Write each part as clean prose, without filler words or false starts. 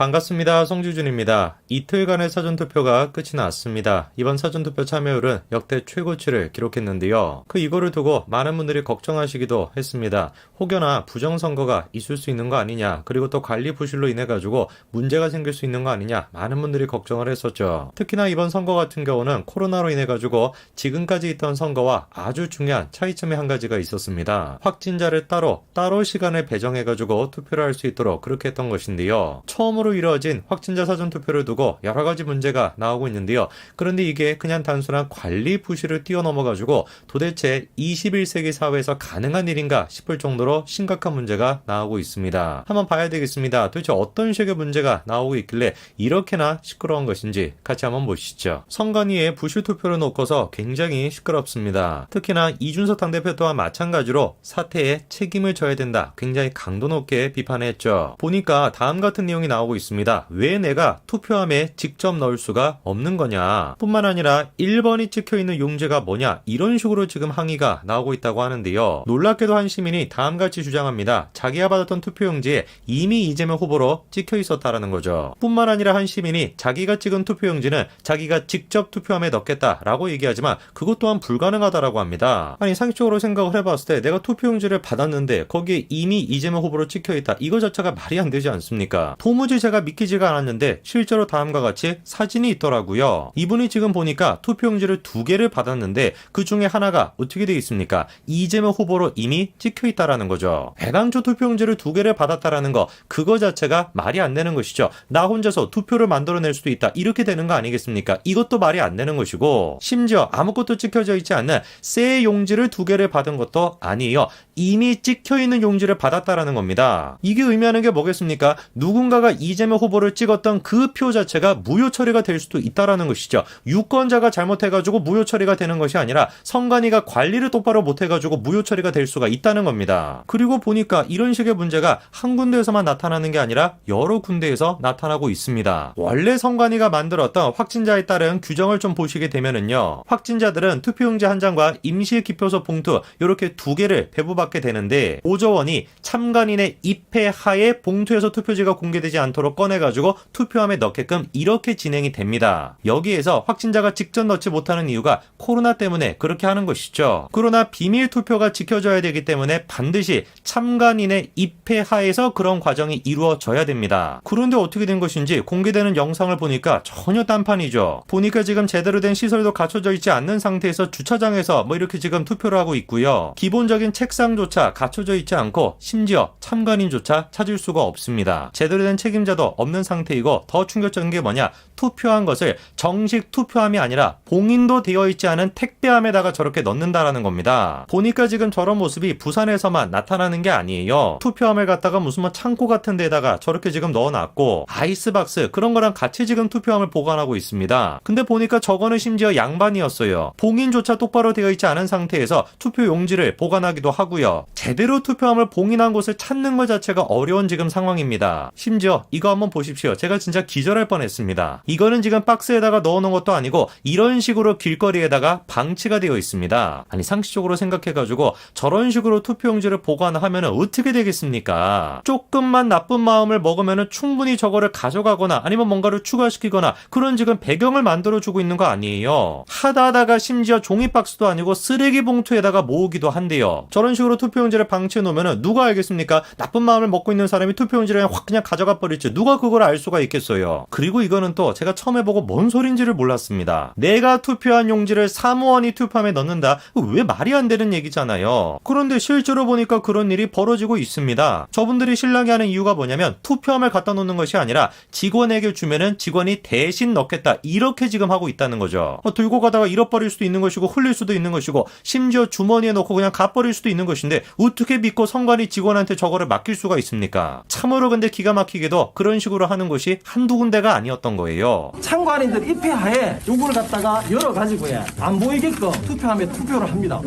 반갑습니다. 송주준입니다. 이틀간의 사전투표가 끝이 났습니다. 이번 사전투표 참여율은 역대 최고치를 기록했는데요. 이거를 두고 많은 분들이 걱정하시기도 했습니다. 혹여나 부정선거가 있을 수 있는 거 아니냐, 그리고 또 관리 부실로 인해 가지고 문제가 생길 수 있는 거 아니냐, 많은 분들이 걱정을 했었죠. 특히나 이번 선거 같은 경우는 코로나로 인해 가지고 지금까지 있던 선거와 아주 중요한 차이점이 한 가지가 있었습니다. 확진자를 따로 시간을 배정해 가지고 투표를 할 수 있도록 그렇게 했던 것인데요. 처음으로 이루어진 확진자 사전투표를 두고 여러 가지 문제가 나오고 있는데요. 그런데 이게 그냥 단순한 관리 부실을 뛰어넘어가지고 도대체 21세기 사회에서 가능한 일인가 싶을 정도로 심각한 문제가 나오고 있습니다. 한번 봐야 되겠습니다. 도대체 어떤 식의 문제가 나오고 있길래 이렇게나 시끄러운 것인지 같이 한번 보시죠. 선관위의 부실 투표를 놓고서 굉장히 시끄럽습니다. 특히나 이준석 당대표 또한 마찬가지로 사태에 책임을 져야 된다, 굉장히 강도 높게 비판했죠. 보니까 다음 같은 내용이 나오고 있습니다. 왜 내가 투표함에 직접 넣을 수가 없는 거냐, 뿐만 아니라 1번이 찍혀있는 용지가 뭐냐, 이런 식으로 지금 항의가 나오고 있다고 하는데요. 놀랍게도 한 시민이 다음같이 주장합니다. 자기가 받았던 투표용지에 이미 이재명 후보로 찍혀 있었다라는 거죠. 뿐만 아니라 한 시민이 자기가 찍은 투표용지는 자기가 직접 투표함에 넣겠다라고 얘기하지만 그것 또한 불가능하다라고 합니다. 아니, 상식적으로 생각을 해봤을 때 내가 투표용지를 받았는데 거기에 이미 이재명 후보로 찍혀 있다, 이거 자체가 말이 안 되지 않습니까? 도무지 제가 믿기지가 않았는데 실제로 다음과 같이 사진이 있더라고요. 이분이 지금 보니까 투표용지를 2개를 받았는데 그 중에 하나가 어떻게 되어 있습니까? 이재명 후보로 이미 찍혀 있다라는 거죠. 애당초 투표용지를 2개를 받았다라는 거, 그거 자체가 말이 안 되는 것이죠. 나 혼자서 투표를 만들어낼 수도 있다, 이렇게 되는 거 아니겠습니까? 이것도 말이 안 되는 것이고, 심지어 아무것도 찍혀져 있지 않는 새 용지를 2개를 받은 것도 아니에요. 이미 찍혀있는 용지를 받았다라는 겁니다. 이게 의미하는 게 뭐겠습니까? 누군가가 이재명 후보를 찍었던 그 표 자체가 무효 처리가 될 수도 있다라는 것이죠. 유권자가 잘못해가지고 무효 처리가 되는 것이 아니라 선관위가 관리를 똑바로 못해가지고 무효 처리가 될 수가 있다는 겁니다. 그리고 보니까 이런 식의 문제가 한 군데에서만 나타나는 게 아니라 여러 군데에서 나타나고 있습니다. 원래 선관위가 만들었던 확진자에 따른 규정을 좀 보시게 되면은요, 확진자들은 투표용지 한 장과 임시 기표소 봉투 이렇게 2개를 배부받게 되는데, 오저원이 참관인의 입회 하에 봉투에서 투표지가 공개되지 않도록 꺼내가지고 투표함에 넣게끔 이렇게 진행이 됩니다. 여기에서 확진자가 직접 넣지 못하는 이유가 코로나 때문에 그렇게 하는 것이죠. 그러나 비밀 투표가 지켜져야 되기 때문에 반드시 참관인의 입회 하에서 그런 과정이 이루어져야 됩니다. 그런데 어떻게 된 것인지 공개되는 영상을 보니까 전혀 딴판이죠. 보니까 지금 제대로 된 시설도 갖춰져 있지 않는 상태에서 주차장에서 이렇게 지금 투표를 하고 있고요. 기본적인 책상조차 갖춰져 있지 않고 심지어 참관인조차 찾을 수가 없습니다. 제대로 된 책임자도 없는 상태이고, 더 충격적인 게 뭐냐, 투표한 것을 정식 투표함이 아니라 봉인도 되어 있지 않은 택배함에다가 저렇게 넣는다라는 겁니다. 보니까 지금 저런 모습이 부산에서만 나타나는 게 아니에요. 투표함을 갖다가 무슨 창고 같은 데다가 저렇게 지금 넣어놨고, 아이스박스 그런 거랑 같이 지금 투표함을 보관하고 있습니다. 근데 보니까 저거는 심지어 양반이었어요. 봉인조차 똑바로 되어 있지 않은 상태에서 투표 용지를 보관하기도 하고요. 제대로 투표함을 봉인한 곳을 찾는 것 자체가 어려운 지금 상황입니다. 심지어 이거 한번 보십시오. 제가 진짜 기절할 뻔했습니다. 이거는 지금 박스에다가 넣어놓은 것도 아니고 이런 식으로 길거리에다가 방치가 되어 있습니다. 아니, 상식적으로 생각해가지고 저런 식으로 투표용지를 보관하면 어떻게 되겠습니까? 조금만 나쁜 마음을 먹으면 충분히 저거를 가져가거나 아니면 뭔가를 추가시키거나 그런 지금 배경을 만들어주고 있는 거 아니에요. 하다가 심지어 종이박스도 아니고 쓰레기 봉투에다가 모으기도 한대요. 저런 식으로 투표용지를 방치해 놓으면 누가 알겠습니까? 나쁜 마음을 먹고 있는 사람이 투표용지를 확 그냥 가져가 버릴지 누가 그걸 알 수가 있겠어요. 그리고 이거는 또 제가 처음에 보고 뭔 소린지를 몰랐습니다. 내가 투표한 용지를 사무원이 투표함에 넣는다? 왜 말이 안 되는 얘기잖아요. 그런데 실제로 보니까 그런 일이 벌어지고 있습니다. 저분들이 신나게 하는 이유가 뭐냐면 투표함을 갖다 놓는 것이 아니라 직원에게 주면은 직원이 대신 넣겠다, 이렇게 지금 하고 있다는 거죠. 들고 가다가 잃어버릴 수도 있는 것이고 흘릴 수도 있는 것이고 심지어 주머니에 넣고 그냥 가버릴 수도 있는 것인데 어떻게 믿고 선관위 직원한테 저거를 맡길 수가 있습니까? 참으로 근데 기가 막히게도 그런 식으로 하는 곳이 한두 군데가 아니었던 거예요. 참관인들 입회하에 요거를 갖다가 열어가지고 안 보이게끔 투표함에 투표를 합니다.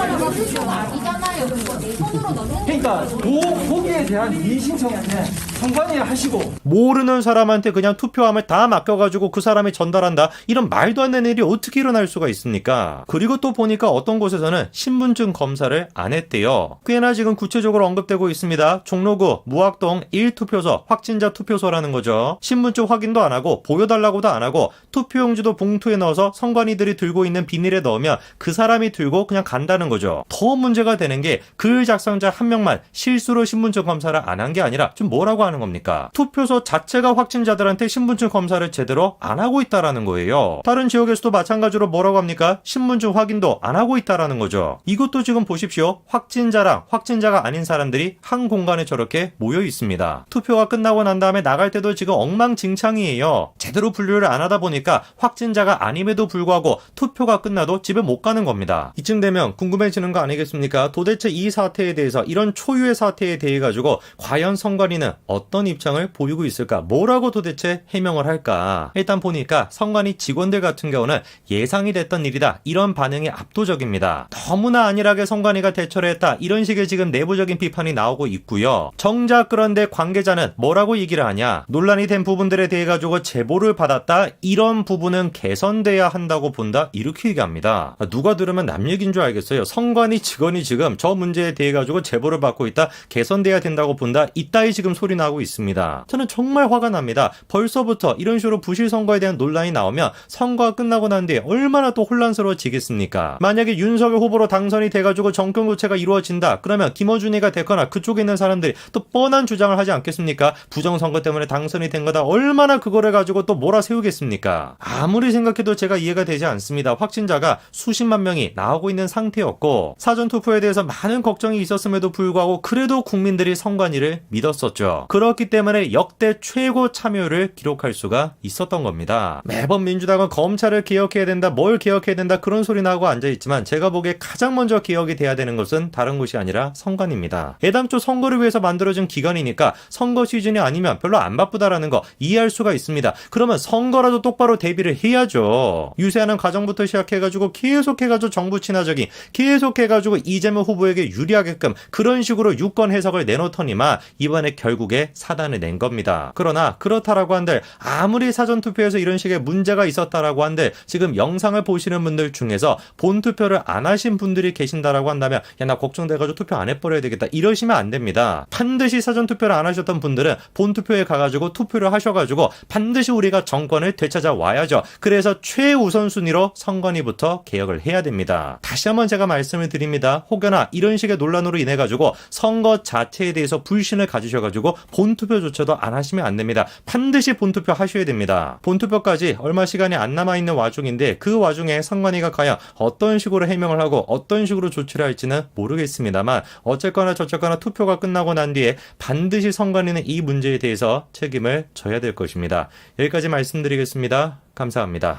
선거라고 투표가 아니잖아요. 그거 내 손으로 넣는 그러니까 거기에 대한 이의 신청은 선관위 하시고 모르는 사람한테 그냥 투표함을 다 맡겨가지고 그 사람이 전달한다. 이런 말도 안 되는 일이 어떻게 일어날 수가 있습니까? 그리고 또 보니까 어떤 곳에서는 신분증 검사를 안 했대요. 꽤나 지금 구체적으로 언급되고 있습니다. 종로구 무학동 1투표소 확진자 투표소라는 거죠. 신분증 확인도 안 하고 보여달라고도 안 하고 투표용지도 봉투에 넣어서 선관위들이 들고 있는 비닐에 넣으면 그 사람이 들고 그냥 간다는 거죠. 더 문제가 되는 게 글 작성자 한 명만 실수로 신분증 검사를 안 한 게 아니라 좀 뭐라고 하는 겁니까? 투표소 자체가 확진자들한테 신분증 검사를 제대로 안 하고 있다라는 거예요. 다른 지역에서도 마찬가지로 뭐라고 합니까? 신분증 확인도 안 하고 있다라는 거죠. 이것도 지금 보십시오. 확진자랑 확진자가 아닌 사람들이 한 공간에 저렇게 모여 있습니다. 투표가 끝나고 난 다음에 나갈 때도 지금 엉망진창이에요. 제대로 분류를 안 하다 보니까 확진자가 아님에도 불구하고 투표가 끝나도 집에 못 가는 겁니다. 이쯤 되면 궁금해지는 거 아니겠습니까? 도대체 이 사태에 대해서 이런 초유의 사태에 대해 가지고 과연 선관위는 어떤 입장을 보이고 있을까? 뭐라고 도대체 해명을 할까? 일단 보니까 선관위 직원들 같은 경우는 예상이 됐던 일이다. 이런 반응이 압도적입니다. 너무나 안일하게 선관위가 대처를 했다. 이런 식의 지금 내부적인 비판이 나오고 있고요. 정작 그런데 관계자는 뭐라고 얘기를 하냐? 논란이 된 부분들에 대해 가지고 제보를 받았다. 이런 부분은 개선돼야 한다고 본다. 이렇게 얘기합니다. 누가 들으면 남 얘기인 줄 알겠어요. 선관위 직원이 지금 저 문제에 대해 가지고 제보를 받고 있다. 개선돼야 된다고 본다. 이따위 지금 소리 나고 있습니다. 저는 정말 화가 납니다. 벌써부터 이런 식으로 부실 선거에 대한 논란이 나오면 선거가 끝나고 난 뒤에 얼마나 또 혼란스러워지겠습니까? 만약에 윤석열 후보로 당선이 돼가지고 정권 교체가 이루어진다. 그러면 김어준이가 됐거나 그쪽에 있는 사람들이 또 뻔한 주장을 하지 않겠습니까? 부정선거 때문에 당선이 된 거다. 얼마나 그거를 가지고 또 몰아세우겠습니까? 아무리 생각해도 제가 이해가 되지 않습니다. 확진자가 수십만 명이 나오고 있는 상태였고 사전투표에 대해서 많은 걱정이 있었음에도 불구하고 그래도 국민들이 선관위를 믿었었죠. 그렇기 때문에 역대 최고 참여율을 기록할 수가 있었던 겁니다. 매번 민주당은 검찰을 개혁해야 된다, 뭘 개혁해야 된다 그런 소리 나고 앉아있지만 제가 보기에 가장 먼저 개혁이 돼야 되는 것은 다른 곳이 아니라 선관위입니다. 애당초 선거를 위해서 만들어진 기관이니까 선거 시즌이 아니면 별로 안 바쁘다라는 거 이해할 수가 있습니다. 그러면 선거라도 똑바로 대비를 해야죠. 유세하는 과정부터 시작해가지고 계속해가지고 정부 친화적인 계속해가지고 이재명 후보에게 유리하게끔 그런 식으로 유권 해석을 내놓더니만 이번에 결국에 사단을 낸 겁니다. 그러나 그렇다라고 한들 아무리 사전투표에서 이런 식의 문제가 있었다라고 한들 지금 영상을 보시는 분들 중에서 본투표를 안 하신 분들이 계신다라고 한다면 야 나 걱정돼가지고 투표 안 해버려야 되겠다 이러시면 안 됩니다. 반드시 사전투표를 안 하셨던 분들은 본투표에 가가지고 투표를 하셔가지고 반드시 우리가 정권을 되찾아 와야죠. 그래서 최우선순위로 선관위부터 개혁을 해야 됩니다. 다시 한번 제가 말씀을 드립니다. 혹여나 이런 식의 논란으로 인해 가지고 선거 자체에 대해서 불신을 가지셔가지고 본투표조차도 안 하시면 안 됩니다. 반드시 본투표 하셔야 됩니다. 본투표까지 얼마 시간이 안 남아있는 와중인데 그 와중에 선관위가 과연 어떤 식으로 해명을 하고 어떤 식으로 조치를 할지는 모르겠습니다만 어쨌거나 저쨌거나 투표가 끝나고 난 뒤에 반드시 선관위는 이 문제에 대해서 책임을 져야 될 것입니다. 여기까지 말씀드리겠습니다. 감사합니다.